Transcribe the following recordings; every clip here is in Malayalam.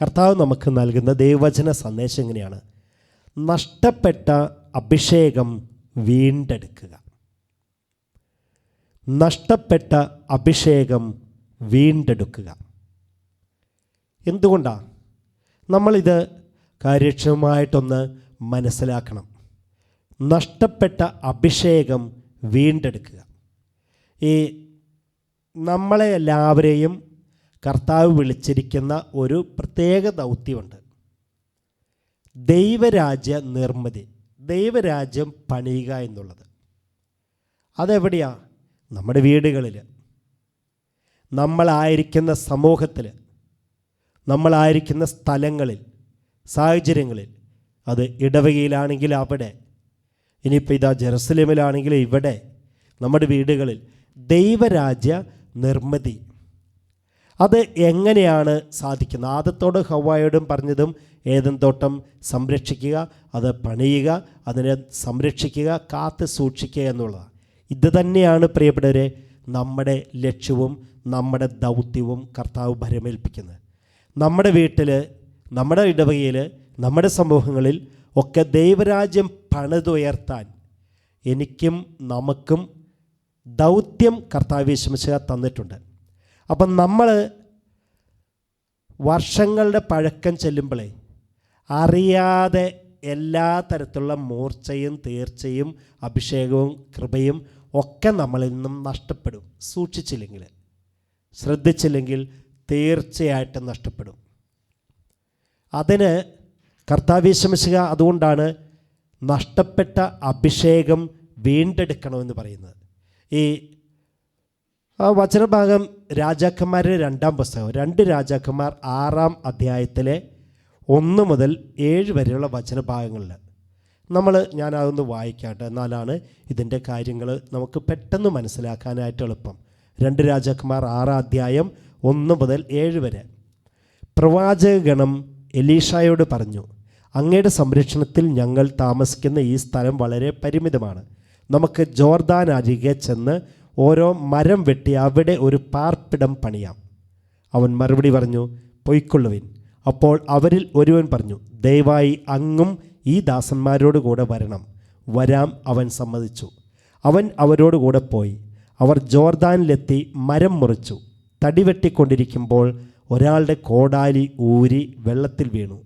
കർത്താവ് നമുക്ക് നൽകുന്ന ദൈവവചന സന്ദേശം എങ്ങനെയാണ്? നഷ്ടപ്പെട്ട അഭിഷേകം വീണ്ടെടുക്കുക. നഷ്ടപ്പെട്ട അഭിഷേകം വീണ്ടെടുക്കുക. എന്തുകൊണ്ടാണ്? നമ്മളിത് കാര്യക്ഷമമായിട്ടൊന്ന് മനസ്സിലാക്കണം. നഷ്ടപ്പെട്ട അഭിഷേകം വീണ്ടെടുക്കുക. ഈ നമ്മളെ എല്ലാവരെയും കർത്താവ് വിളിച്ചിരിക്കുന്ന ഒരു പ്രത്യേക ദൗത്യമുണ്ട്. ദൈവരാജ്യ നിർമ്മിതി, ദൈവരാജ്യം പണിയുക എന്നുള്ളത്. അതെവിടെയാണ്? നമ്മുടെ വീടുകളിൽ, നമ്മളായിരിക്കുന്ന സമൂഹത്തിൽ, നമ്മളായിരിക്കുന്ന സ്ഥലങ്ങളിൽ, സാഹചര്യങ്ങളിൽ. അത് ഇടവകയിലാണെങ്കിൽ അവിടെ, ഇനിയിപ്പോൾ ഇതാ ജെറുസലേമിലാണെങ്കിൽ ഇവിടെ, നമ്മുടെ വീടുകളിൽ ദൈവരാജ്യ നിർമ്മിതി. അത് എങ്ങനെയാണ് സാധിക്കുന്നത്? ആദത്തോട് ഹവ്വായോടും പറഞ്ഞതും ഏദൻ തോട്ടം സംരക്ഷിക്കുക, അത് പണിയുക, അതിനെ സംരക്ഷിക്കുക, കാത്ത് സൂക്ഷിക്കുക എന്നുള്ളതാണ്. ഇത് തന്നെയാണ് പ്രിയപ്പെട്ടവരെ നമ്മുടെ ലക്ഷ്യവും നമ്മുടെ ദൗത്യവും കർത്താവ് ഭരമേൽപ്പിക്കുന്നത്. നമ്മുടെ വീട്ടിൽ, നമ്മുടെ ഇടവകയിൽ, നമ്മുടെ സമൂഹങ്ങളിൽ ഒക്കെ ദൈവരാജ്യം പണിതുയർത്താൻ എനിക്കും നമുക്കും ദൗത്യം കർത്താവ് യേശുമിശിഹാ തന്നിട്ടുണ്ട്. അപ്പം നമ്മൾ വർഷങ്ങളുടെ പഴക്കം ചെല്ലുമ്പോഴേ അറിയാതെ എല്ലാ തരത്തിലുള്ള മൂർച്ചയും തീർച്ചയും അഭിഷേകവും കൃപയും ഒക്കെ നമ്മളിൽ നിന്നും നഷ്ടപ്പെടും. സൂക്ഷിച്ചില്ലെങ്കിൽ, ശ്രദ്ധിച്ചില്ലെങ്കിൽ തീർച്ചയായിട്ടും നഷ്ടപ്പെടും. അതിന് കർത്താവ് യേശുമിശിഹാ അതുകൊണ്ടാണ് നഷ്ടപ്പെട്ട അഭിഷേകം വീണ്ടെടുക്കണമെന്ന് പറയുന്നത്. ഈ വചനഭാഗം രാജാക്കന്മാരുടെ 2-ാം പുസ്തകം, 2 രാജാക്കന്മാർ 6-ാം അധ്യായത്തിലെ 1 മുതൽ 7 വരെയുള്ള വചനഭാഗങ്ങളിൽ ഞാനതൊന്ന് വായിക്കാട്ടെ. എന്നാലാണ് ഇതിൻ്റെ കാര്യങ്ങൾ നമുക്ക് പെട്ടെന്ന് മനസ്സിലാക്കാനായിട്ട് എളുപ്പം. 2 രാജാക്കന്മാർ 6-ാം അധ്യായം 1 മുതൽ 7 വരെ. പ്രവാചകഗണം എലീഷായോട് പറഞ്ഞു, അങ്ങയുടെ സംരക്ഷണത്തിൽ ഞങ്ങൾ താമസിക്കുന്ന ഈ സ്ഥലം വളരെ പരിമിതമാണ്. നമുക്ക് ജോർദാൻ അരികെ ചെന്ന് ഓരോ മരം വെട്ടി അവിടെ ഒരു പാർപ്പിടം പണിയാം. അവൻ മറുപടി പറഞ്ഞു, പൊയ്ക്കൊള്ളുവിൻ. അപ്പോൾ അവരിൽ ഒരുവൻ പറഞ്ഞു, ദയവായി അങ്ങും ഈ ദാസന്മാരോട് കൂടെ വരണം. വരാം, അവൻ സമ്മതിച്ചു. അവൻ അവരോട് കൂടെ പോയി. അവർ ജോർദാനിലെത്തി മരം മുറിച്ചു. തടി വെട്ടിക്കൊണ്ടിരിക്കുമ്പോൾ ഒരാളുടെ കോടാലി ഊരി വെള്ളത്തിൽ വീണു.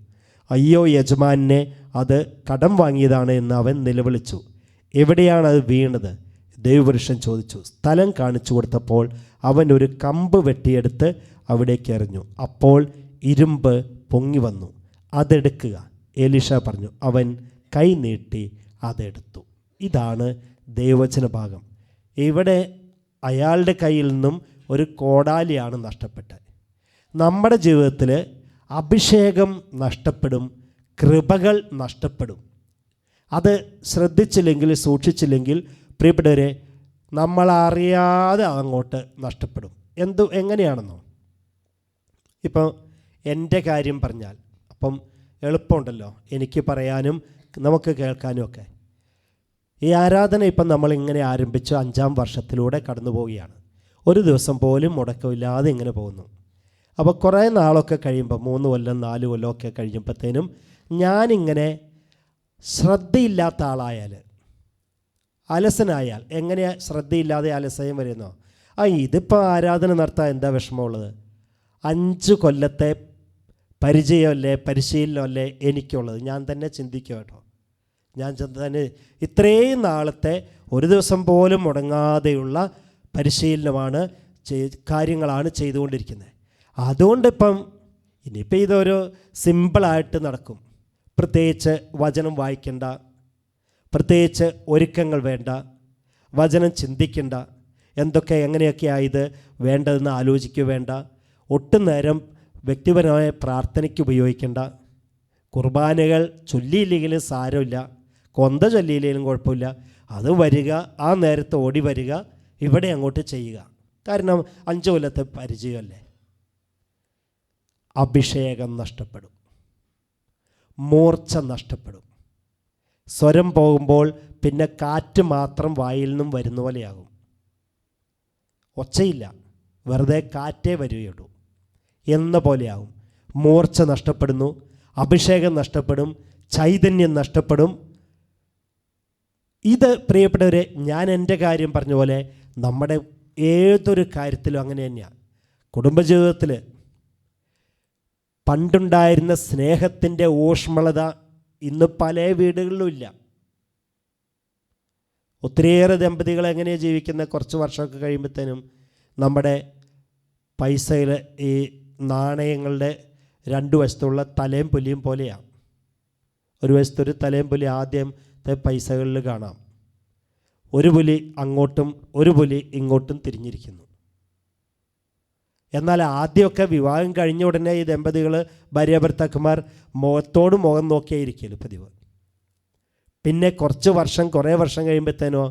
അയ്യോ യജമാനെ, അത് കടം വാങ്ങിയതാണ് എന്ന് അവൻ നിലവിളിച്ചു. എവിടെയാണ് അത് വീണത്? ദൈവപുരുഷൻ ചോദിച്ചു. സ്ഥലം കാണിച്ചു കൊടുത്തപ്പോൾ അവൻ ഒരു കമ്പ് വെട്ടിയെടുത്ത് അവിടേക്ക് എറിഞ്ഞു. അപ്പോൾ ഇരുമ്പ് പൊങ്ങി വന്നു. അതെടുക്കുക. എലീഷ പറഞ്ഞു. അവൻ കൈ നീട്ടി അതെടുത്തു. ഇതാണ് ദൈവവചന ഭാഗം. ഇവിടെ അയാളുടെ കയ്യിൽ നിന്നും ഒരു കോടാലിയാണ് നഷ്ടപ്പെട്ടത്. നമ്മുടെ ജീവിതത്തിൽ അഭിഷേകം നഷ്ടപ്പെടും, കൃപകൾ നഷ്ടപ്പെടും. അത് ശ്രദ്ധിച്ചില്ലെങ്കിൽ, സൂക്ഷിച്ചില്ലെങ്കിൽ പ്രിയപ്പെട്ടവരെ നമ്മളറിയാതെ അങ്ങോട്ട് നഷ്ടപ്പെടും. എങ്ങനെയാണെന്നോ? ഇപ്പം എൻ്റെ കാര്യം പറഞ്ഞാൽ അപ്പം എളുപ്പമുണ്ടല്ലോ എനിക്ക് പറയാനും നമുക്ക് കേൾക്കാനും ഒക്കെ. ഈ ആരാധന ഇപ്പം നമ്മളിങ്ങനെ ആരംഭിച്ച് 5-ാം വർഷത്തിലൂടെ കടന്നു പോവുകയാണ്. ഒരു ദിവസം പോലും മുടക്കമില്ലാതെ ഇങ്ങനെ പോകുന്നു. അപ്പോൾ കുറേ നാളൊക്കെ കഴിയുമ്പോൾ 3 കൊല്ലം 4 കൊല്ലമൊക്കെ കഴിയുമ്പോഴത്തേനും ഞാനിങ്ങനെ ശ്രദ്ധയില്ലാത്ത ആളായാൽ, അലസനായാൽ, എങ്ങനെയാണ് ശ്രദ്ധയില്ലാതെ അലസയം വരുന്നോ? ഇതിപ്പോൾ ആരാധന നടത്താൻ എന്താ വിഷമമുള്ളത്? 5 കൊല്ലത്തെ പരിചയമല്ലേ, പരിശീലനമല്ലേ എനിക്കുള്ളത്. ഞാൻ തന്നെ ചിന്തിക്കുക കേട്ടോ. ഞാൻ തന്നെ ഇത്രയും നാളത്തെ ഒരു ദിവസം പോലും മുടങ്ങാതെയുള്ള പരിശീലനമാണ്, കാര്യങ്ങളാണ് ചെയ്തുകൊണ്ടിരിക്കുന്നത്. അതുകൊണ്ടിപ്പം ഇനിയിപ്പോൾ ഇതൊരു സിമ്പിളായിട്ട് നടക്കും. പ്രത്യേകിച്ച് വചനം വായിക്കേണ്ട, പ്രത്യേകിച്ച് ഒരുക്കങ്ങൾ വേണ്ട, വചനം ചിന്തിക്കേണ്ട, എങ്ങനെയൊക്കെയാണ് ഇത് വേണ്ടതെന്ന് ആലോചിക്കുക വേണ്ട, ഒട്ടും നേരം വ്യക്തിപരമായ പ്രാർത്ഥനയ്ക്ക് ഉപയോഗിക്കേണ്ട, കുർബാനകൾ ചൊല്ലിയില്ലെങ്കിലും സാരമില്ല, കൊന്ത ചൊല്ലിയില്ലെങ്കിലും കുഴപ്പമില്ല, അത് വരിക, ആ നേരത്തെ ഓടി വരിക, ഇവിടെ അങ്ങോട്ട് ചെയ്യുക. കാരണം 5 കൊല്ലത്തെ പരിചയമല്ലേ. അഭിഷേകം നഷ്ടപ്പെടും, മൂർച്ച നഷ്ടപ്പെടും. സ്വരം പോകുമ്പോൾ പിന്നെ കാറ്റ് മാത്രം വായിൽ നിന്നും വരുന്ന പോലെയാകും. ഒച്ചയില്ല, വെറുതെ കാറ്റേ വരികയുള്ളൂ എന്ന പോലെയാകും. മൂർച്ച നഷ്ടപ്പെടുന്നു, അഭിഷേകം നഷ്ടപ്പെടും, ചൈതന്യം നഷ്ടപ്പെടും. ഇത് പ്രിയപ്പെട്ടവരെ, ഞാൻ എൻ്റെ കാര്യം പറഞ്ഞ പോലെ നമ്മുടെ ഏതൊരു കാര്യത്തിലും അങ്ങനെ തന്നെയാണ്. കുടുംബജീവിതത്തിൽ പണ്ടുണ്ടായിരുന്ന സ്നേഹത്തിൻ്റെ ഊഷ്മളത ഇന്ന് പല വീടുകളിലും ഇല്ല. ഒത്തിരിയേറെ ദമ്പതികൾ എങ്ങനെയാണ് ജീവിക്കുന്നത്? കുറച്ച് വർഷമൊക്കെ കഴിയുമ്പോഴത്തേനും നമ്മുടെ പൈസയിൽ ഈ നാണയങ്ങളുടെ രണ്ട് വശത്തുള്ള തലയും പുലിയും പോലെയാണ്. ഒരു വശത്തൊരു തലയും പുലി ആദ്യത്തെ പൈസകളിൽ കാണാം. ഒരു പുലി അങ്ങോട്ടും ഒരു പുലി ഇങ്ങോട്ടും തിരിഞ്ഞിരിക്കുന്നു. എന്നാൽ ആദ്യമൊക്കെ വിവാഹം കഴിഞ്ഞ ഉടനെ ഈ ദമ്പതികൾ, ഭാര്യാഭർത്താക്കന്മാർ മുഖത്തോട് മുഖം നോക്കിയായിരിക്കുമല്ലോ പതിവ്. പിന്നെ കുറേ വർഷം കഴിയുമ്പോഴത്തേനോ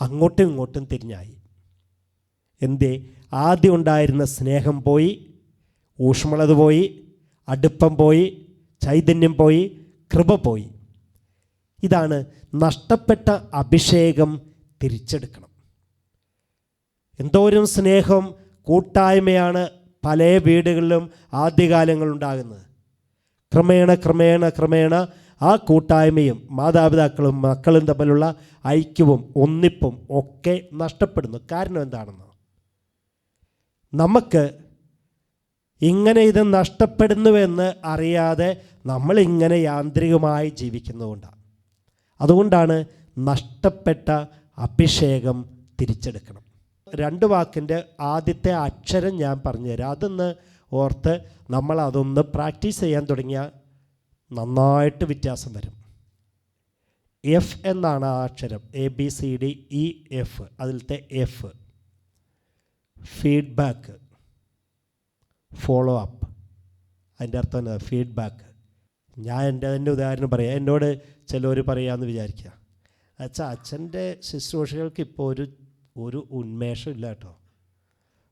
അങ്ങോട്ടും ഇങ്ങോട്ടും തിരിഞ്ഞായി. എന്തേ? ആദ്യം ഉണ്ടായിരുന്ന സ്നേഹം പോയി, ഊഷ്മളത പോയി, അടുപ്പം പോയി, ചൈതന്യം പോയി, കൃപ പോയി. ഇതാണ് നഷ്ടപ്പെട്ട അഭിഷേകം തിരിച്ചെടുക്കണം. എന്തോരം സ്നേഹം, കൂട്ടായ്മയാണ് പല വീടുകളിലും ആദ്യകാലങ്ങളുണ്ടാകുന്നത്. ക്രമേണ ആ കൂട്ടായ്മയും മാതാപിതാക്കളും മക്കളും തമ്മിലുള്ള ഐക്യവും ഒന്നിപ്പും ഒക്കെ നഷ്ടപ്പെടുന്നു. കാരണം എന്താണെന്ന് നമുക്ക് ഇങ്ങനെ ഇത് നഷ്ടപ്പെടുന്നുവെന്ന് അറിയാതെ നമ്മളിങ്ങനെ യാന്ത്രികമായി ജീവിക്കുന്നതുകൊണ്ടാണ്. അതുകൊണ്ടാണ് നഷ്ടപ്പെട്ട അഭിഷേകം തിരിച്ചെടുക്കണം. 2 വാക്കിൻ്റെ ആദ്യത്തെ അക്ഷരം ഞാൻ പറഞ്ഞുതരാം. അതൊന്ന് ഓർത്ത് നമ്മളതൊന്ന് പ്രാക്ടീസ് ചെയ്യാൻ തുടങ്ങിയാൽ നന്നായിട്ട് വ്യത്യാസം വരും. എഫ് എന്നാണ് ആ അക്ഷരം. ABCDEF. അതിലത്തെ എഫ്, ഫീഡ്ബാക്ക്, ഫോളോ അപ്പ്. അതിൻ്റെ അർത്ഥം എന്താ? ഫീഡ്ബാക്ക്. ഞാൻ എൻ്റെ ഉദാഹരണം പറയാം. എന്നോട് ചിലർ പറയാമെന്ന് വിചാരിക്കുക, അച്ഛൻ്റെ ശുശ്രൂഷകൾക്ക് ഇപ്പോൾ ഒരു ഉന്മേഷം ഇല്ല കേട്ടോ.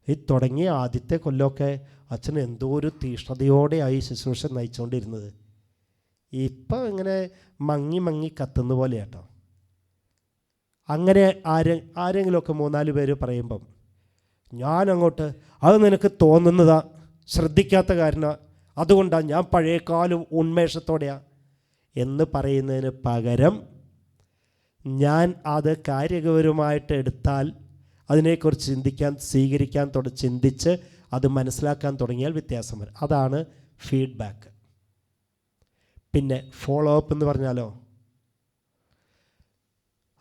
ഈ തുടങ്ങിയ ആദ്യത്തെ കൊല്ലമൊക്കെ അച്ഛൻ എന്തോ ഒരു തീഷ്ണതയോടെയായി ശുശ്രൂഷ നയിച്ചുകൊണ്ടിരുന്നത്. ഇപ്പം ഇങ്ങനെ മങ്ങി കത്തുന്ന പോലെ കേട്ടോ. അങ്ങനെ ആരെങ്കിലുമൊക്കെ 3-4 പേര് പറയുമ്പം ഞാൻ അങ്ങോട്ട്, അത് നിനക്ക് തോന്നുന്നതാ, ശ്രദ്ധിക്കാത്ത കാരണമാണ്, അതുകൊണ്ടാണ് ഞാൻ പഴയകാലം ഉന്മേഷത്തോടെയാണ് എന്ന് പറയുന്നതിന് പകരം ഞാൻ അത് കാര്യഗൗരവമായിട്ട് എടുത്താൽ, അതിനെക്കുറിച്ച് ചിന്തിച്ച് അത് മനസ്സിലാക്കാൻ തുടങ്ങിയാൽ വ്യത്യാസം വരും. അതാണ് ഫീഡ്ബാക്ക്. പിന്നെ ഫോളോ അപ്പ് എന്ന് പറഞ്ഞാലോ,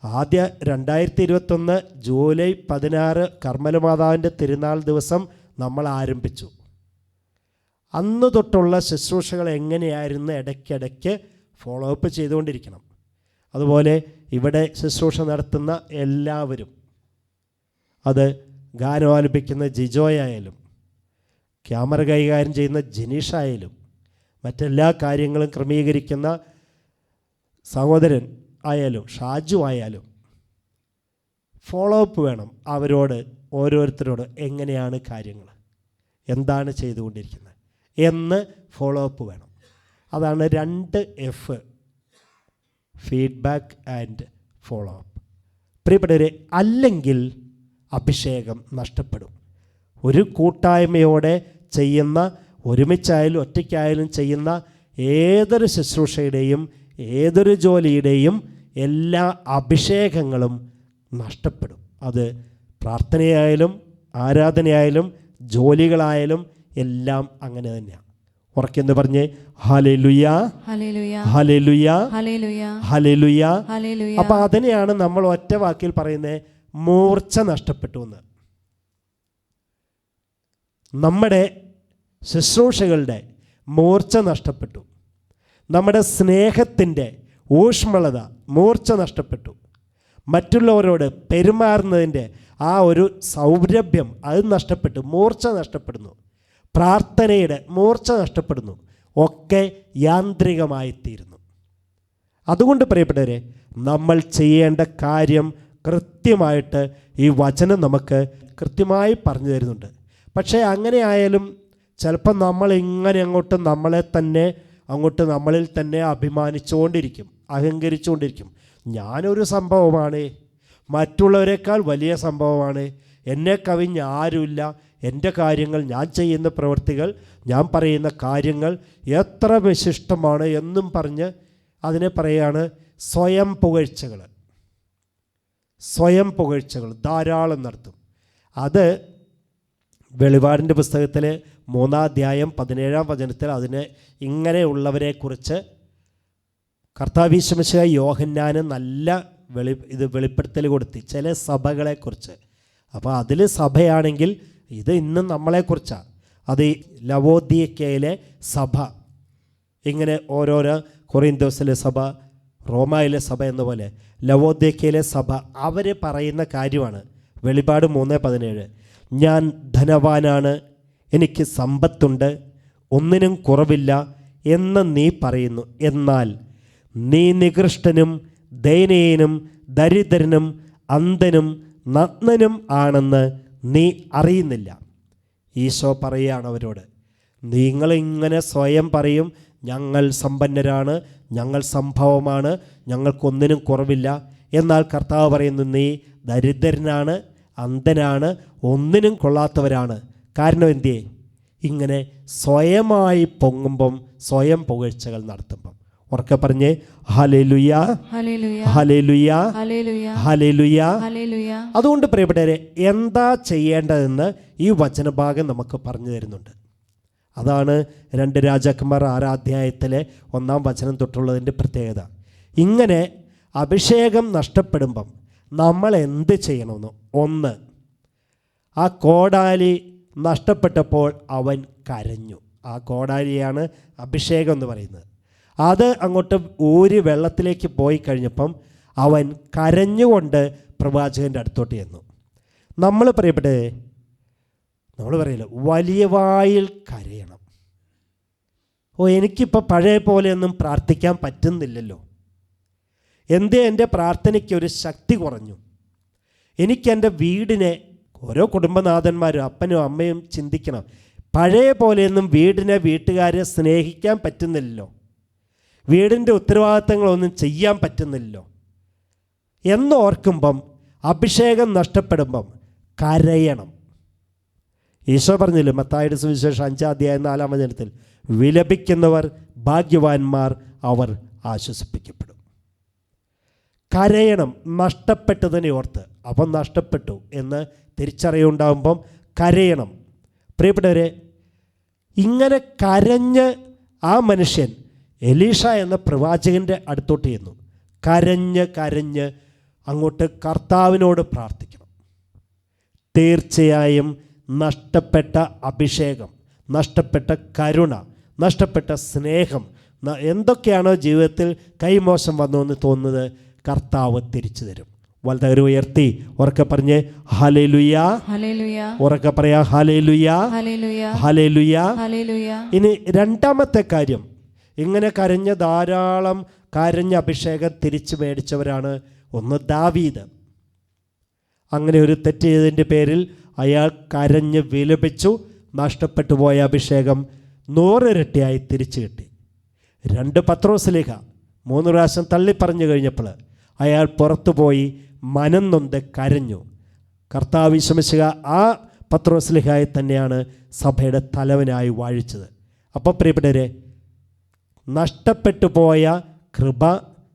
ആദ്യ 2021 ജൂലൈ 16 കർമ്മലമാതാവിൻ്റെ തിരുനാൾ ദിവസം നമ്മൾ ആരംഭിച്ചു. അന്ന് തൊട്ടുള്ള ശുശ്രൂഷകൾ എങ്ങനെയായിരുന്നു ഇടയ്ക്കിടയ്ക്ക് ഫോളോ അപ്പ് ചെയ്തുകൊണ്ടിരിക്കണം. അതുപോലെ ഇവിടെ ശുശ്രൂഷ നടത്തുന്ന എല്ലാവരും, അത് ഗാനം ആലപിക്കുന്ന ജിജോയായാലും, ക്യാമറ കൈകാര്യം ചെയ്യുന്ന ജിനീഷായാലും, മറ്റെല്ലാ കാര്യങ്ങളും ക്രമീകരിക്കുന്ന സഹോദരൻ ആയാലും ഷാജു ആയാലും ഫോളോ അപ്പ് വേണം. അവരോട് ഓരോരുത്തരോട് എങ്ങനെയാണ് കാര്യങ്ങൾ, എന്താണ് ചെയ്തുകൊണ്ടിരിക്കുന്നത് എന്ന് ഫോളോ അപ്പ് വേണം. അതാണ് 2 F, feedback and follow up. പ്രിയപ്പെട്ടവരെ, അല്ലെങ്കിൽ അഭിഷേകം നഷ്ടപ്പെടും. ഒരു കൂട്ടായ്മയോടെ ചെയ്യുന്ന, ഒരുമിച്ചായാലും ഒറ്റയ്ക്കായാലും ചെയ്യുന്ന ഏതൊരു ശുശ്രൂഷയുടെയും ഏതൊരു ജോലിയുടെയും എല്ലാ അഭിഷേകങ്ങളും നഷ്ടപ്പെടും. അത് പ്രാർത്ഥനയായാലും ആരാധനയായാലും ജോലികളായാലും എല്ലാം അങ്ങനെ തന്നെയാണ്. ഉറക്കെന്ന് പറഞ്ഞേ, hallelujah, hallelujah, hallelujah, hallelujah, hallelujah. അപ്പം അതിനെയാണ് നമ്മൾ ഒറ്റ വാക്കിൽ പറയുന്നത്, മൂർച്ച നഷ്ടപ്പെട്ടു എന്ന്. നമ്മുടെ ശുശ്രൂഷകളുടെ മൂർച്ച നഷ്ടപ്പെട്ടു. നമ്മുടെ സ്നേഹത്തിൻ്റെ ഊഷ്മളത മൂർച്ച നഷ്ടപ്പെട്ടു. മറ്റുള്ളവരോട് പെരുമാറുന്നതിൻ്റെ ആ ഒരു സൗരഭ്യം അത് നഷ്ടപ്പെട്ടു, മൂർച്ച നഷ്ടപ്പെടുന്നു. പ്രാർത്ഥനയുടെ മൂർച്ച നഷ്ടപ്പെടുന്നു. ഒക്കെ യാന്ത്രികമായിത്തീരുന്നു. അതുകൊണ്ട് പ്രിയപ്പെട്ടവരെ, നമ്മൾ ചെയ്യേണ്ട കാര്യം കൃത്യമായിട്ട് ഈ വചനം നമുക്ക് കൃത്യമായി പറഞ്ഞു തരുന്നുണ്ട്. പക്ഷേ അങ്ങനെ ആയാലും ചിലപ്പോൾ നമ്മളിങ്ങനെ നമ്മളിൽ തന്നെ അഭിമാനിച്ചുകൊണ്ടിരിക്കും, അഹങ്കരിച്ചുകൊണ്ടിരിക്കും. ഞാനൊരു സംഭവമാണ്, മറ്റുള്ളവരെക്കാൾ വലിയ സംഭവമാണ്, എന്നെ കവിഞ്ഞ് ആരുമില്ല എൻ്റെ കാര്യങ്ങൾ, ഞാൻ ചെയ്യുന്ന പ്രവൃത്തികൾ, ഞാൻ പറയുന്ന കാര്യങ്ങൾ എത്ര വിശിഷ്ടമാണ് എന്നും പറഞ്ഞ് അതിനെ പറയുകയാണ് സ്വയം പുകഴ്ചകൾ. സ്വയം പുകഴ്ചകൾ ധാരാളം നടത്തും. അത് വെളിപാടിൻ്റെ പുസ്തകത്തിൽ 3-ാം അധ്യായം 17-ാം വചനത്തിൽ അതിനെ ഇങ്ങനെയുള്ളവരെക്കുറിച്ച് കർത്താവ് യേശു മിശിഹ യോഹന്നാന് നല്ല വെളിപ്പെടുത്തൽ കൊടുത്തി, ചില സഭകളെക്കുറിച്ച്. അപ്പോൾ അതിൽ സഭയാണെങ്കിൽ ഇത് ഇന്നും നമ്മളെക്കുറിച്ചാണ്. അത് ലവോദിയക്കയിലെ സഭ, ഇങ്ങനെ ഓരോരോ കൊറിന്തോസിലെ സഭ, റോമായിലെ സഭ എന്ന പോലെ ലവോദിയക്കയിലെ സഭ അവർ പറയുന്ന കാര്യമാണ് വെളിപാട് 3:17. ഞാൻ ധനവാനാണ്, എനിക്ക് സമ്പത്തുണ്ട്, ഒന്നിനും കുറവില്ല എന്ന് നീ പറയുന്നു. എന്നാൽ നീ നികൃഷ്ടനും ദയനീയനും ദരിദ്രനും അന്ധനും നഗ്നനും ആണെന്ന് നീ അറിയുന്നില്ല. ഈശോ പറയുകയാണ് അവരോട്, നിങ്ങളിങ്ങനെ സ്വയം പറയും, ഞങ്ങൾ സമ്പന്നരാണ്, ഞങ്ങൾ സംഭവമാണ്, ഞങ്ങൾക്കൊന്നിനും കുറവില്ല. എന്നാൽ കർത്താവ് പറയുന്നു, നീ ദരിദ്രനാണ്, അന്ധനാണ്, ഒന്നിനും കൊള്ളാത്തവരാണ്. കാരണം എന്തേ? ഇങ്ങനെ സ്വയമായി പൊങ്ങുമ്പം, സ്വയം പുകഴ്ചകൾ നടത്തുമ്പം. ഉറക്കെ പറഞ്ഞേ ഹല്ലേലൂയ, ഹല്ലേലൂയ, ഹല്ലേലൂയ. അതുകൊണ്ട് പ്രിയപ്പെട്ടവരെ, എന്താ ചെയ്യേണ്ടതെന്ന് ഈ വചനഭാഗം നമുക്ക് പറഞ്ഞു തരുന്നുണ്ട്. അതാണ് 2 രാജാക്കന്മാർ 6-ാം അധ്യായത്തിലെ 1-ാം വചനം തൊട്ടുള്ളതിൻ്റെ പ്രത്യേകത. ഇങ്ങനെ അഭിഷേകം നഷ്ടപ്പെടുമ്പം നമ്മൾ എന്ത് ചെയ്യണമെന്ന്. 1, ആ കോടാലി നഷ്ടപ്പെട്ടപ്പോൾ അവൻ കരഞ്ഞു. ആ കോടാലിയാണ് അഭിഷേകം എന്ന് പറയുന്നത്. അത് അങ്ങോട്ട് ഊരി വെള്ളത്തിലേക്ക് പോയി കഴിഞ്ഞപ്പം അവൻ കരഞ്ഞുകൊണ്ട് പ്രവാചകൻ്റെ അടുത്തോട്ട് ചെന്നു. നമ്മൾ പറയപ്പെട്ടേ, നമ്മൾ പറയില്ല വലിയ വായിൽ കരയണം. എനിക്കിപ്പോൾ പഴയ പോലെയൊന്നും പ്രാർത്ഥിക്കാൻ പറ്റുന്നില്ലല്ലോ, എന്തേ എൻ്റെ പ്രാർത്ഥനയ്ക്ക് ഒരു ശക്തി കുറഞ്ഞു, എനിക്കെൻ്റെ വീടിനെ, ഓരോ കുടുംബനാഥന്മാരും അപ്പനും അമ്മയും ചിന്തിക്കണം, പഴയ പോലെയൊന്നും വീടിനെ, വീട്ടുകാരെ സ്നേഹിക്കാൻ പറ്റുന്നില്ലല്ലോ, വീടിൻ്റെ ഉത്തരവാദിത്തങ്ങളൊന്നും ചെയ്യാൻ പറ്റുന്നില്ലല്ലോ എന്നോർക്കുമ്പം, അഭിഷേകം നഷ്ടപ്പെടുമ്പം കരയണം. ഈശോ പറഞ്ഞില്ലേ മത്തായിയുടെ സുവിശേഷം 5-ാം അധ്യായം 4-ാം വചനത്തിൽ, വിലപിക്കുന്നവർ ഭാഗ്യവാന്മാർ, അവർ ആശ്വസിപ്പിക്കപ്പെടും. കരയണം, നഷ്ടപ്പെട്ടതിനെ ഓർത്ത്. അപ്പം നഷ്ടപ്പെട്ടു എന്ന് തിരിച്ചറിയുണ്ടാകുമ്പം കരയണം. പ്രിയപ്പെട്ടവരെ, ഇങ്ങനെ കരഞ്ഞ് ആ മനുഷ്യൻ എലീഷ എന്ന പ്രവാചകൻ്റെ അടുത്തോട്ട് ചെന്നു. കരഞ്ഞ് അങ്ങോട്ട് കർത്താവിനോട് പ്രാർത്ഥിക്കണം. തീർച്ചയായും നഷ്ടപ്പെട്ട അഭിഷേകം, നഷ്ടപ്പെട്ട കരുണ, നഷ്ടപ്പെട്ട സ്നേഹം, എന്തൊക്കെയാണോ ജീവിതത്തിൽ കൈമോശം വന്നു എന്ന് തോന്നുന്നത്, കർത്താവ് തിരിച്ചു തരും. വലതുകൈ ഉയർത്തി ഉറക്കെ പറഞ്ഞ് ഹല്ലേലൂയ, ഉറക്കെ പറയാ ഹല്ലേലൂയ, ഹല്ലേലൂയ. ഇനി 2-ാമത്തെ കാര്യം, ഇങ്ങനെ കരഞ്ഞ ധാരാളം കരഞ്ഞ അഭിഷേകം തിരിച്ചു മേടിച്ചവരാണ്. 1 ദാവീദ്. അങ്ങനെ ഒരു തെറ്റ് ചെയ്തതിൻ്റെ പേരിൽ അയാൾ കരഞ്ഞ് വിലപിച്ചു. നഷ്ടപ്പെട്ടു പോയ അഭിഷേകം 100 ഇരട്ടിയായി തിരിച്ചു കിട്ടി. 2 പത്രോസ്ലീഹ 3 പ്രാവശ്യം തള്ളിപ്പറഞ്ഞു കഴിഞ്ഞപ്പോൾ അയാൾ പുറത്തു പോയി മനം നൊന്ത് കരഞ്ഞു. കർത്താവ് യേശു മിശിഹ ആ പത്രോസ്ലീഹയെ തന്നെയാണ് സഭയുടെ തലവനായി വാഴിച്ചത്. അപ്പോൾ പ്രിയപ്പെട്ടവരെ, നഷ്ടപ്പെട്ടു പോയ കൃപ,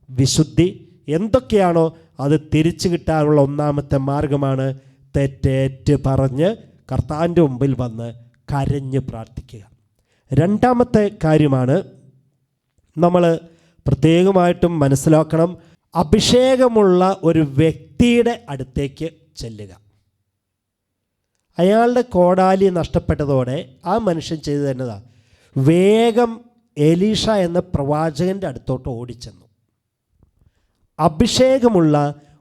വിശുദ്ധി എന്തൊക്കെയാണോ അത് തിരിച്ചു കിട്ടാനുള്ള 1-ാമത്തെ മാർഗമാണ് തെറ്റേറ്റ് പറഞ്ഞ് കർത്താവിൻ്റെ മുമ്പിൽ വന്ന് കരഞ്ഞ് പ്രാർത്ഥിക്കുക. 2-ാമത്തെ കാര്യമാണ് നമ്മൾ പ്രത്യേകമായിട്ടും മനസ്സിലാക്കണം, അഭിഷേകമുള്ള ഒരു വ്യക്തിയുടെ അടുത്തേക്ക് ചെല്ലുക. അയാളുടെ കോടാലി നഷ്ടപ്പെട്ടതോടെ ആ മനുഷ്യൻ ചെയ്തു തന്നതാണ്, വേഗം എലീഷ എന്ന പ്രവാചകൻ്റെ അടുത്തോട്ട് ഓടിച്ചെന്നു. അഭിഷേകമുള്ള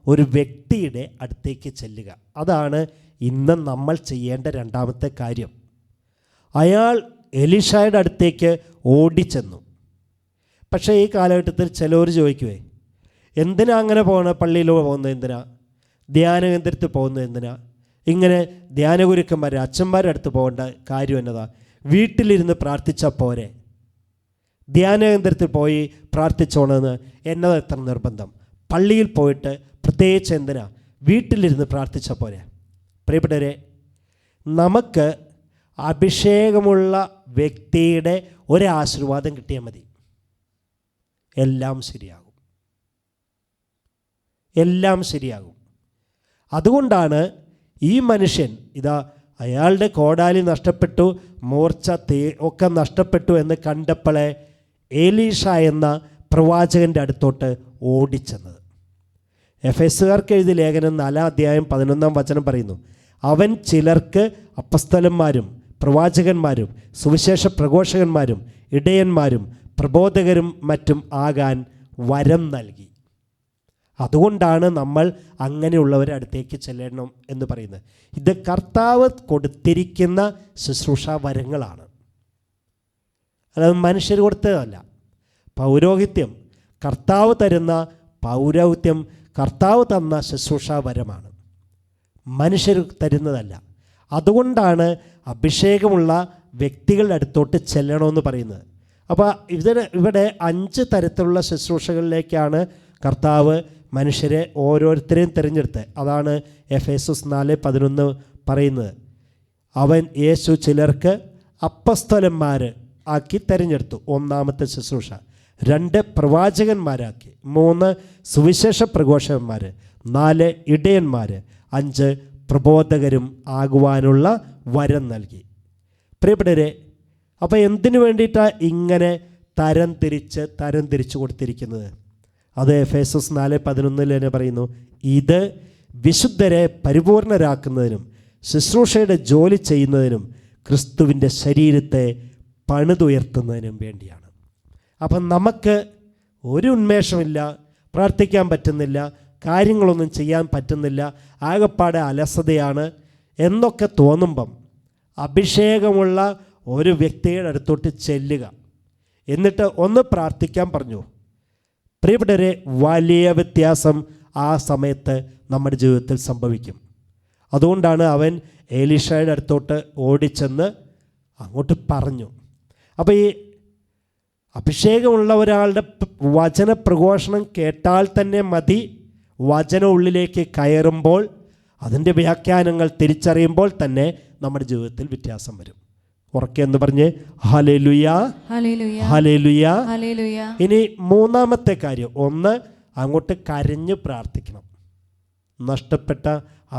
ഒരു വ്യക്തിയുടെ അടുത്തേക്ക് ചെല്ലുക, അതാണ് ഇന്ന് നമ്മൾ ചെയ്യേണ്ട 2-ാമത്തെ കാര്യം. അയാൾ എലീഷയുടെ അടുത്തേക്ക് ഓടിച്ചെന്നു. പക്ഷേ ഈ കാലഘട്ടത്തിൽ ചിലർ ചോദിക്കുവേ, എന്തിനാ അങ്ങനെ പോകണം, പള്ളിയിൽ പോകുന്നത് എന്തിനാ, ധ്യാനകേന്ദ്രത്തിൽ പോകുന്നത് എന്തിനാ, ഇങ്ങനെ ധ്യാനഗുരുക്കന്മാർ അച്ഛന്മാരുടെ അടുത്ത് പോകേണ്ട കാര്യം എന്നതാ, വീട്ടിലിരുന്ന് പ്രാർത്ഥിച്ചാൽ പോരെ, ധ്യാനകേന്ദ്രത്തിൽ പോയി പ്രാർത്ഥിച്ചോണമെന്ന് എന്നതാ എത്ര നിർബന്ധം, പള്ളിയിൽ പോയിട്ട് പ്രത്യേകിച്ച് എന്തിനാ, വീട്ടിലിരുന്ന് പ്രാർത്ഥിച്ചാൽ പോരെ. പ്രിയപ്പെട്ടവരെ, നമുക്ക് അഭിഷേകമുള്ള വ്യക്തിയുടെ ഒരാശീർവാദം കിട്ടിയാൽ മതി, എല്ലാം ശരിയാകും, എല്ലാം ശരിയാകും. അതുകൊണ്ടാണ് ഈ മനുഷ്യൻ ഇതാ അയാളുടെ കോടാലി നഷ്ടപ്പെട്ടു, മൂർച്ച ഒക്കെ നഷ്ടപ്പെട്ടു എന്ന് കണ്ടപ്പോഴേ എലീഷ എന്ന പ്രവാചകൻ്റെ അടുത്തോട്ട് ഓടിച്ചെന്നത്. എഫെസുകാർക്ക് എഴുതിയ ലേഖനം 4:11 പറയുന്നു, അവൻ ചിലർക്ക് അപ്പസ്തലന്മാരും പ്രവാചകന്മാരും സുവിശേഷ പ്രഘോഷകന്മാരും ഇടയന്മാരും പ്രബോധകരും മറ്റും ആകാൻ വരം നൽകി. അതുകൊണ്ടാണ് നമ്മൾ അങ്ങനെയുള്ളവരുടെ അടുത്തേക്ക് ചെല്ലണം എന്ന് പറയുന്നത്. ഇത് കർത്താവ് കൊടുത്തിരിക്കുന്ന ശുശ്രൂഷാ വരങ്ങളാണ്, അല്ലാതെ മനുഷ്യർ കൊടുത്തതല്ല. പൗരോഹിത്യം കർത്താവ് തരുന്ന പൗരോഹിത്യം, കർത്താവ് തന്ന ശുശ്രൂഷാ വരമാണ്, മനുഷ്യർ തരുന്നതല്ല. അതുകൊണ്ടാണ് അഭിഷേകമുള്ള വ്യക്തികളുടെ അടുത്തോട്ട് ചെല്ലണമെന്ന് പറയുന്നത്. അപ്പോൾ ഇവിടെ 5 തരത്തിലുള്ള ശുശ്രൂഷകളിലേക്കാണ് കർത്താവ് മനുഷ്യരെ ഓരോരുത്തരെയും തിരഞ്ഞെടുത്ത്. അതാണ് എഫേസസ് 4:11 പറയുന്നത്. അവൻ യേശു ചിലർക്ക് അപ്പസ്തലന്മാർ ആക്കി തിരഞ്ഞെടുത്തു, ഒന്നാമത്തെ ശുശ്രൂഷ. 2 പ്രവാചകന്മാരാക്കി, 3 സുവിശേഷ പ്രഘോഷകന്മാർ, 4 ഇടയന്മാർ, 5 പ്രബോധകരും ആകുവാനുള്ള വരം നൽകി. പ്രിയപ്പെട്ടവരെ, അപ്പോൾ എന്തിനു വേണ്ടിയിട്ടാണ് ഇങ്ങനെ തരം തിരിച്ച് കൊടുത്തിരിക്കുന്നത്? അത് എഫേസസ് 4:11 തന്നെ പറയുന്നു, ഇത് വിശുദ്ധരെ പരിപൂർണരാക്കുന്നതിനും ശുശ്രൂഷയുടെ ജോലി ചെയ്യുന്നതിനും ക്രിസ്തുവിൻ്റെ ശരീരത്തെ പണിതുയർത്തുന്നതിനും വേണ്ടിയാണ്. അപ്പം നമുക്ക് ഒരു ഉന്മേഷമില്ല, പ്രാർത്ഥിക്കാൻ പറ്റുന്നില്ല, കാര്യങ്ങളൊന്നും ചെയ്യാൻ പറ്റുന്നില്ല, ആകപ്പാടെ അലസതയാണ് എന്നൊക്കെ തോന്നുമ്പം അഭിഷേകമുള്ള ഒരു വ്യക്തിയുടെ അടുത്തോട്ട് ചെല്ലുക, എന്നിട്ട് ഒന്ന് പ്രാർത്ഥിക്കാൻ പറഞ്ഞു. പ്രിയപ്പെട്ടവരെ, വലിയ വ്യത്യാസം ആ സമയത്ത് നമ്മുടെ ജീവിതത്തിൽ സംഭവിക്കും. അതുകൊണ്ടാണ് അവൻ എലീഷയുടെ അടുത്തോട്ട് ഓടിച്ചെന്ന് അങ്ങോട്ട് പറഞ്ഞു. അപ്പോൾ ഈ അഭിഷേകമുള്ള ഒരാളുടെ വചനപ്രഘോഷണം കേട്ടാൽ തന്നെ മതി, വചനം ഉള്ളിലേക്ക് കയറുമ്പോൾ അതിൻ്റെ വ്യാഖ്യാനങ്ങൾ തിരിച്ചറിയുമ്പോൾ തന്നെ നമ്മുടെ ജീവിതത്തിൽ വ്യത്യാസം വരും. ഉറക്കെ എന്ന് പറഞ്ഞ് ഹല്ലേലൂയ, ഹല്ലേലൂയ, ഹല്ലേലൂയ. ഇനി 3-ാമത്തെ കാര്യം, 1 അങ്ങോട്ട് കരഞ്ഞ് പ്രാർത്ഥിക്കണം, നഷ്ടപ്പെട്ട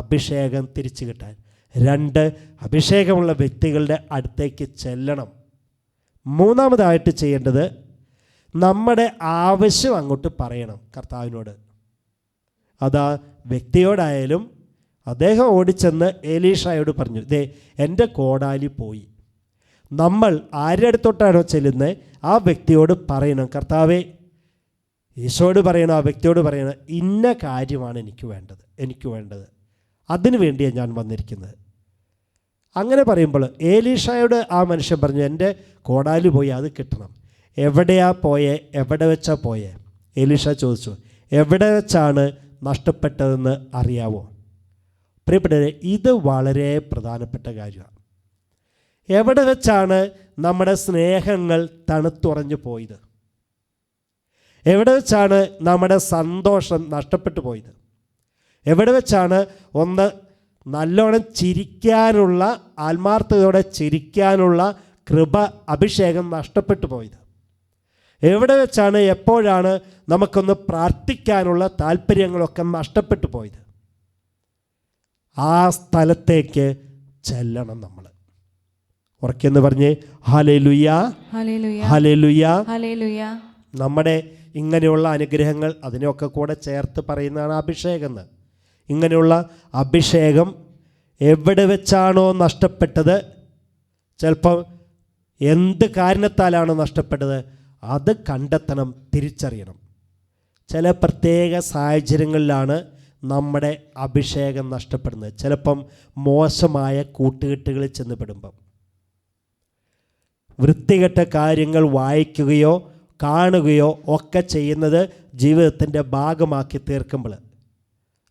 അഭിഷേകം തിരിച്ചു കിട്ടാൻ. 2 അഭിഷേകമുള്ള വ്യക്തികളുടെ അടുത്തേക്ക് ചെല്ലണം. 3-ാമതായിട്ട് ചെയ്യേണ്ടത് നമ്മുടെ ആവശ്യം അങ്ങോട്ട് പറയണം കർത്താവിനോട്. അതാ വ്യക്തിയോടായാലും അദ്ദേഹം ഓടിച്ചെന്ന് എലീഷായോട് പറഞ്ഞു, ദേ എൻ്റെ കോടാലി പോയി. നമ്മൾ ആരുടെ അടുത്തോട്ടാണോ ചെല്ലുന്നത് ആ വ്യക്തിയോട് പറയണം, കർത്താവേ, ഈശോയോട് പറയണം, ആ വ്യക്തിയോട് പറയണം, ഇന്ന കാര്യമാണ് എനിക്ക് വേണ്ടത്, അതിനു വേണ്ടിയാണ് ഞാൻ വന്നിരിക്കുന്നത്. അങ്ങനെ പറയുമ്പോൾ എലീഷായോട് ആ മനുഷ്യൻ പറഞ്ഞു, എൻ്റെ കോടാലി പോയി, അത് കിട്ടണം. എവിടെയാ പോയേ, എവിടെ വെച്ചാ പോയേ? എലീഷ ചോദിച്ചു, എവിടെ വെച്ചാണ് നഷ്ടപ്പെട്ടതെന്ന് അറിയാവോ? പ്രിയപ്പെട്ടവരെ, ഇത് വളരെ പ്രധാനപ്പെട്ട കാര്യമാണ്. എവിടെ വെച്ചാണ് നമ്മുടെ സ്നേഹങ്ങൾ തണുത്തുറഞ്ഞു പോയത്? എവിടെ വെച്ചാണ് നമ്മുടെ സന്തോഷം നഷ്ടപ്പെട്ടു പോയത്? എവിടെ വെച്ചാണ് ഒന്ന് നല്ലോണം ചിരിക്കാനുള്ള, ആത്മാർത്ഥതയോടെ ചിരിക്കാനുള്ള കൃപ, അഭിഷേകം നഷ്ടപ്പെട്ടു പോയത്? എവിടെ വെച്ചാണ്, എപ്പോഴാണ് നമുക്കൊന്ന് പ്രാർത്ഥിക്കാനുള്ള താല്പര്യങ്ങളൊക്കെ നഷ്ടപ്പെട്ടു പോയത്? ആ സ്ഥലത്തേക്ക് ചെല്ലണം നമ്മൾ. ഉറക്കെന്ന് പറഞ്ഞ് ഹല്ലേലൂയ, ഹല്ലേലൂയ, ഹല്ലേലൂയ. നമ്മുടെ ഇങ്ങനെയുള്ള അനുഗ്രഹങ്ങൾ അതിനെയൊക്കെ കൂടെ ചേർത്ത് പറയുന്നതാണ് അഭിഷേകം. ഇങ്ങനെയുള്ള അഭിഷേകം എവിടെ വെച്ചാണോ നഷ്ടപ്പെട്ടത്, ചിലപ്പോൾ എന്ത് കാരണത്താലാണോ നഷ്ടപ്പെട്ടത്, അത് കണ്ടെത്തണം, തിരിച്ചറിയണം. ചില പ്രത്യേക സാഹചര്യങ്ങളിലാണ് നമ്മുടെ അഭിഷേകം നഷ്ടപ്പെടുന്നത്. ചിലപ്പം മോശമായ കൂട്ടുകെട്ടുകളിൽ ചെന്ന് പെടുമ്പം, വൃത്തികെട്ട കാര്യങ്ങൾ വായിക്കുകയോ കാണുകയോ ഒക്കെ ചെയ്യുന്നത് ജീവിതത്തിൻ്റെ ഭാഗമാക്കി തീർക്കുമ്പോൾ,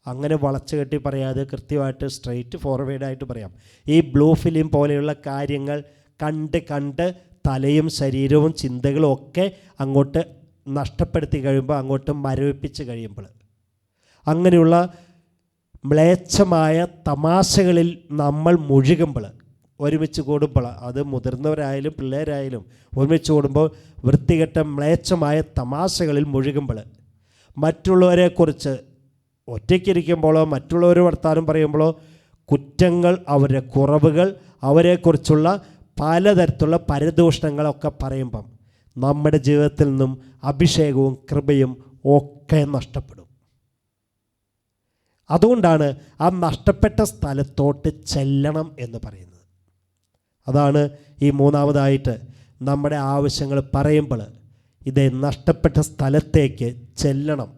അങ്ങനെ വളച്ചു കെട്ടി പറയാതെ കൃത്യമായിട്ട് സ്ട്രെയിറ്റ് ഫോർവേഡായിട്ട് പറയാം. ഈ ബ്ലൂ ഫിലിം പോലെയുള്ള കാര്യങ്ങൾ കണ്ട് തലയും ശരീരവും ചിന്തകളും ഒക്കെ അങ്ങോട്ട് നഷ്ടപ്പെടുത്തി കഴിയുമ്പോൾ, അങ്ങോട്ട് മരവിപ്പിച്ച് കഴിയുമ്പോൾ, അങ്ങനെയുള്ള മ്ലേച്ഛമായ തമാശകളിൽ നമ്മൾ മുഴുകുമ്പോൾ, ഒരുമിച്ച് കൂടുമ്പോൾ, അത് മുതിർന്നവരായാലും പിള്ളേരായാലും ഒരുമിച്ച് കൂടുമ്പോൾ വൃത്തികെട്ട മ്ലേച്ഛമായ തമാശകളിൽ മുഴുകുമ്പോൾ, മറ്റുള്ളവരെക്കുറിച്ച് ഒറ്റയ്ക്കിരിക്കുമ്പോഴോ മറ്റുള്ളവർ വർത്താനം പറയുമ്പോഴോ കുറ്റങ്ങൾ, അവരുടെ കുറവുകൾ, അവരെക്കുറിച്ചുള്ള പലതരത്തിലുള്ള പരദൂഷണങ്ങളൊക്കെ പറയുമ്പം നമ്മുടെ ജീവിതത്തിൽ നിന്നും അഭിഷേകവും കൃപയും ഒക്കെ നഷ്ടപ്പെടും. അതുകൊണ്ടാണ് ആ നഷ്ടപ്പെട്ട സ്ഥലത്തോട്ട് ചെല്ലണം എന്ന് പറയുന്നത്. അതാണ് ഈ മൂന്നാമതായിട്ട് നമ്മുടെ ആവശ്യങ്ങൾ പറയുമ്പോൾ ഇതേ നഷ്ടപ്പെട്ട സ്ഥലത്തേക്ക് ചെല്ലണം.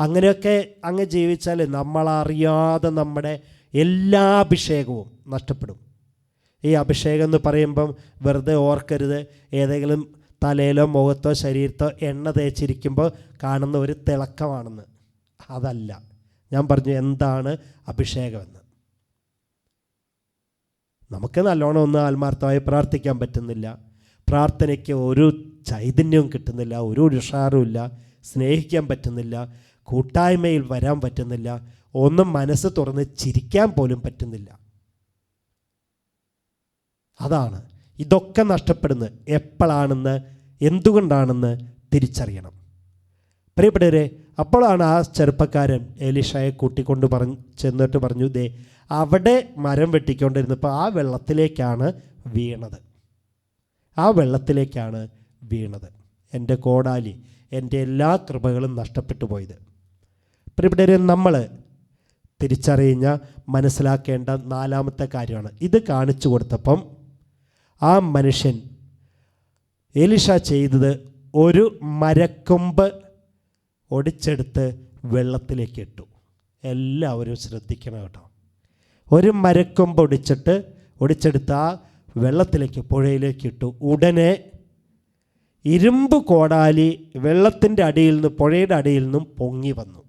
അങ്ങനെയൊക്കെ അങ്ങ് ജീവിച്ചാൽ നമ്മളറിയാതെ നമ്മുടെ എല്ലാ അഭിഷേകവും നഷ്ടപ്പെടും. ഈ അഭിഷേകം എന്ന് പറയുമ്പം വെറുതെ ഓർക്കരുത് ഏതെങ്കിലും തലയിലോ മുഖത്തോ ശരീരത്തോ എണ്ണ തേച്ചിരിക്കുമ്പോൾ കാണുന്ന ഒരു തിളക്കമാണെന്ന്. അതല്ല, ഞാൻ പറഞ്ഞു എന്താണ് അഭിഷേകമെന്ന്. നമുക്ക് നല്ലോണം ഒന്നും ആത്മാർത്ഥമായി പ്രാർത്ഥിക്കാൻ പറ്റുന്നില്ല, പ്രാർത്ഥനയ്ക്ക് ഒരു ചൈതന്യവും കിട്ടുന്നില്ല, ഒരു ഉഷാറുമില്ല, സ്നേഹിക്കാൻ പറ്റുന്നില്ല, കൂട്ടായ്മയിൽ വരാൻ പറ്റുന്നില്ല, ഒന്നും മനസ്സ് തുറന്ന് ചിരിക്കാൻ പോലും പറ്റുന്നില്ല. അതാണ് ഇതൊക്കെ നഷ്ടപ്പെടുന്നത്. എപ്പോഴാണെന്ന്, എന്തുകൊണ്ടാണെന്ന് തിരിച്ചറിയണം. പ്രിയപ്പെട്ടവരെ, അപ്പോഴാണ് ആ ചെറുപ്പക്കാരൻ എലീഷയെ കൂട്ടിക്കൊണ്ട് ചെന്നിട്ട് പറഞ്ഞു, ദേ അവിടെ മരം വെട്ടിക്കൊണ്ടിരുന്നപ്പോൾ ആ വെള്ളത്തിലേക്കാണ് വീണത്, ആ വെള്ളത്തിലേക്കാണ് വീണത് എൻ്റെ കോടാലി, എൻ്റെ എല്ലാ കൃപകളും നഷ്ടപ്പെട്ടു പോയത്. പ്രിയപ്പെട്ടവരെ, നമ്മൾ തിരിച്ചറിഞ്ഞ മനസ്സിലാക്കേണ്ട നാലാമത്തെ കാര്യമാണ് ഇത് കാണിച്ചു കൊടുത്തപ്പം ആ മനുഷ്യൻ എലീഷ ചെയ്തത് ഒരു മരക്കൊമ്പ് ഒടിച്ചെടുത്ത് വെള്ളത്തിലേക്ക് ഇട്ടു. എല്ലാവരും ശ്രദ്ധിക്കണം കേട്ടോ. ഒരു മരക്കൊമ്പ് ഒടിച്ചെടുത്ത് ആ വെള്ളത്തിലേക്ക്, പുഴയിലേക്ക് ഇട്ടു. ഉടനെ ഇരുമ്പ് കോടാലി വെള്ളത്തിൻ്റെ അടിയിൽ നിന്ന്, പുഴയുടെ അടിയിൽ നിന്നും പൊങ്ങി വന്നു.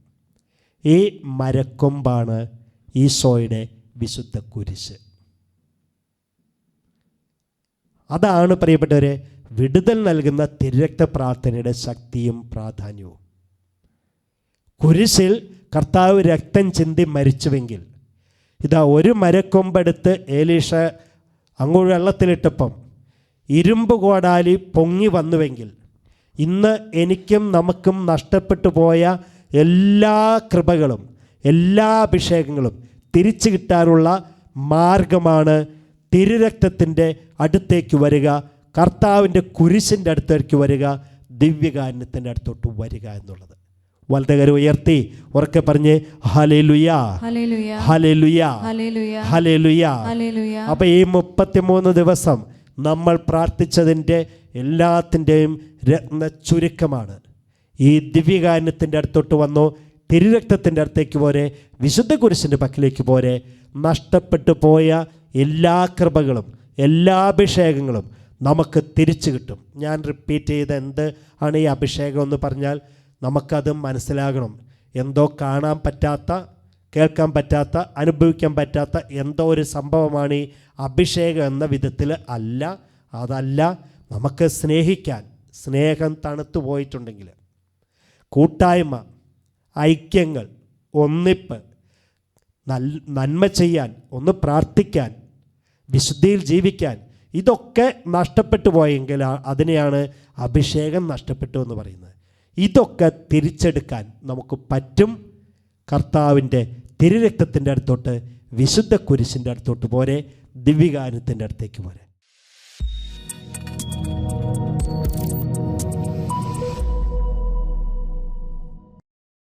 ഈ മരക്കൊമ്പാണ് ഈശോയുടെ വിശുദ്ധ കുരിശ്. അതാണ് പ്രിയപ്പെട്ടവരെ വിടുതൽ നൽകുന്ന തിരുരക്ത പ്രാർത്ഥനയുടെ ശക്തിയും പ്രാധാന്യവും. കുരിശിൽ കർത്താവ് രക്തം ചിന്തി മരിച്ചുവെങ്കിൽ, ഇതാ ഒരു മരക്കൊമ്പെടുത്ത് എലീഷ അങ്ങോട്ട് വെള്ളത്തിലിട്ടപ്പം ഇരുമ്പ് കോടാലി പൊങ്ങി വന്നുവെങ്കിൽ, ഇന്ന് എനിക്കും നമുക്കും നഷ്ടപ്പെട്ടു പോയ എല്ലാ കൃപകളും എല്ലാ അഭിഷേകങ്ങളും തിരിച്ചു കിട്ടാനുള്ള മാർഗമാണ് തിരുരക്തത്തിൻ്റെ അടുത്തേക്ക് വരിക, കർത്താവിൻ്റെ കുരിശിൻ്റെ അടുത്തേക്ക് വരിക, ദിവ്യകാരുണ്യത്തിൻ്റെ അടുത്തോട്ട് വരിക എന്നുള്ളത്. വലതുകരം ഉയർത്തി ഉറക്കെ പറഞ്ഞ് ഹല്ലേലൂയ, ഹല്ലേലൂയ, ഹല്ലേലൂയ. അപ്പോൾ ഈ 33 ദിവസം നമ്മൾ പ്രാർത്ഥിച്ചതിൻ്റെ എല്ലാത്തിൻ്റെയും ചുരുക്കമാണ്. ഈ ദിവ്യകാരുണ്യത്തിൻ്റെ അടുത്തോട്ട് വന്നോ, തിരുരക്തത്തിൻ്റെ അടുത്തേക്ക് പോരെ, വിശുദ്ധ കുരിശിൻ്റെ പക്കലേക്ക് പോരെ. നഷ്ടപ്പെട്ടു പോയ എല്ലാ കൃപകളും എല്ലാ അഭിഷേകങ്ങളും നമുക്ക് തിരിച്ചു കിട്ടും. ഞാൻ റിപ്പീറ്റ് ചെയ്ത എന്ത് ആണ് ഈ അഭിഷേകം എന്ന് പറഞ്ഞാൽ നമുക്കത് മനസ്സിലാകണം. എന്തോ കാണാൻ പറ്റാത്ത, കേൾക്കാൻ പറ്റാത്ത, അനുഭവിക്കാൻ പറ്റാത്ത എന്തോ ഒരു സംഭവമാണ് ഈ അഭിഷേകം എന്ന വിധത്തിൽ അല്ല. അതല്ല, നമുക്ക് സ്നേഹിക്കാൻ, സ്നേഹം തണുത്തു പോയിട്ടുണ്ടെങ്കിൽ, കൂട്ടായ്മ, ഐക്യങ്ങൾ, ഒന്നിപ്പ്, നന്മ ചെയ്യാൻ, ഒന്ന് പ്രാർത്ഥിക്കാൻ, വിശുദ്ധിയിൽ ജീവിക്കാൻ, ഇതൊക്കെ നഷ്ടപ്പെട്ടു പോയെങ്കിൽ അതിനെയാണ് അഭിഷേകം നഷ്ടപ്പെട്ടു എന്ന് പറയുന്നത്. ഇതൊക്കെ തിരിച്ചെടുക്കാൻ നമുക്ക് പറ്റും. കർത്താവിൻ്റെ തിരുരക്തത്തിൻ്റെ അടുത്തോട്ട്, വിശുദ്ധ കുരിശിൻ്റെ അടുത്തോട്ട് പോരെ, ദിവ്യകാരുണ്യത്തിൻ്റെ അടുത്തേക്ക് പോരെ.